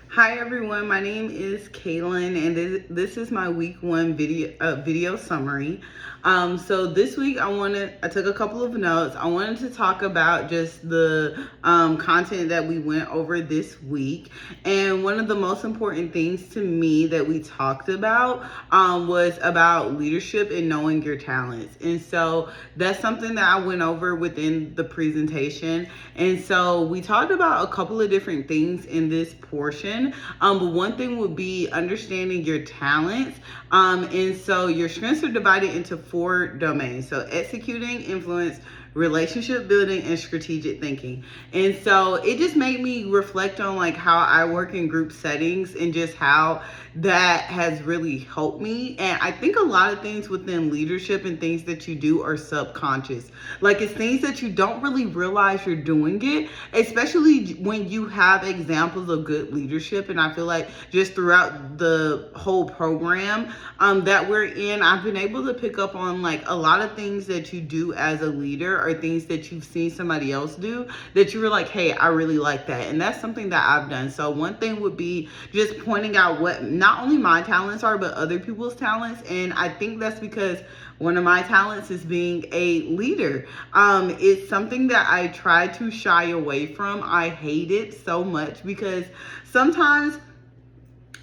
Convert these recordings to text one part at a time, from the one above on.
Hi everyone, my name is Kaylin, and this is my week one video summary. So this week I took a couple of notes. I wanted to talk about just the content that we went over this week, and one of the most important things to me that we talked about was about leadership and knowing your talents. And so that's something that I went over within the presentation. And so we talked about a couple of different things in this portion. But one thing would be understanding your talents. And so your strengths are divided into 4 domains. So executing, influence, relationship building, and strategic thinking. And so it just made me reflect on like how I work in group settings and just how that has really helped me. And I think a lot of things within leadership and things that you do are subconscious. Like it's things that you don't really realize you're doing it, especially when you have examples of good leadership. And I feel like just throughout the whole program that we're in, I've been able to pick up on like a lot of things that you do as a leader or things that you've seen somebody else do that you were like, hey, I really like that. And that's something that I've done. So one thing would be just pointing out what not only my talents are, but other people's talents. And I think that's because one of my talents is being a leader. It's something that I try to shy away from. I hate it so much because sometimes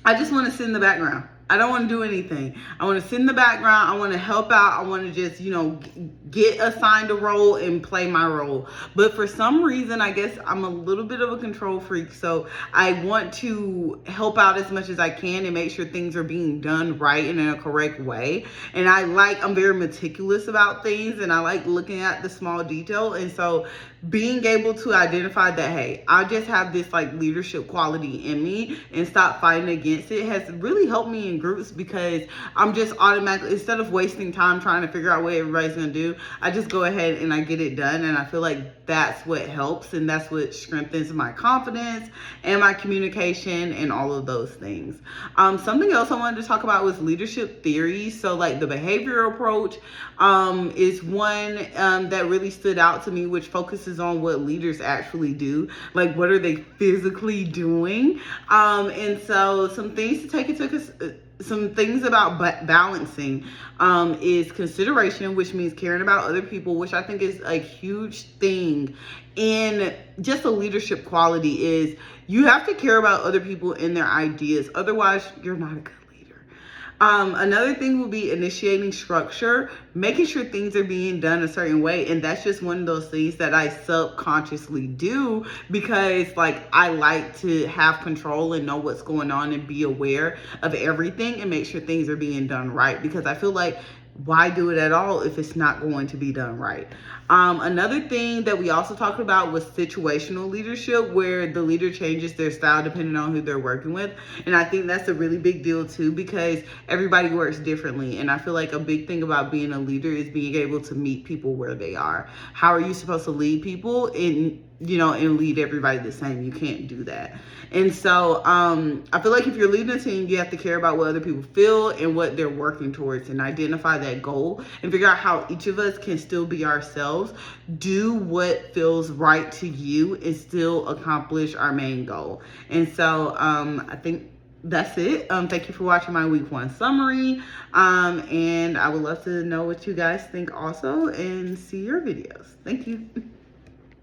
I just want to sit in the background. I don't want to do anything. I want to sit in the background. I want to help out. I want to just, get assigned a role and play my role. But for some reason, I guess I'm a little bit of a control freak. So I want to help out as much as I can and make sure things are being done right and in a correct way. And I'm very meticulous about things and I like looking at the small detail. And so being able to identify that, hey, I just have this like leadership quality in me and stop fighting against it has really helped me in groups because I'm just automatically, instead of wasting time trying to figure out what everybody's gonna do, I just go ahead and I get it done. And I feel like that's what helps and that's what strengthens my confidence and my communication and all of those things. Something else I wanted to talk about was leadership theory. So like the behavioral approach is one that really stood out to me, which focuses on what leaders actually do. Like what are they physically doing? And so some things to take into some things about balancing is consideration, which means caring about other people, which I think is a huge thing in just a leadership quality is you have to care about other people and their ideas. Otherwise, you're not a good leader. Another thing would be initiating structure, making sure things are being done a certain way. And that's just one of those things that I subconsciously do because like I like to have control and know what's going on and be aware of everything and make sure things are being done right. Because I feel like why do it at all if it's not going to be done right? Another thing that we also talked about was situational leadership, where the leader changes their style depending on who they're working with. And I think that's a really big deal too, because everybody works differently. And I feel like a big thing about being a leader is being able to meet people where they are. How are you supposed to lead people and lead everybody the same? You can't do that. And so I feel like if you're leading a team, you have to care about what other people feel and what they're working towards and identify that goal and figure out how each of us can still be ourselves, do what feels right to you and still accomplish our main goal. And so I think that's it. Thank you for watching my week one summary. And I would love to know what you guys think also and see your videos. Thank you.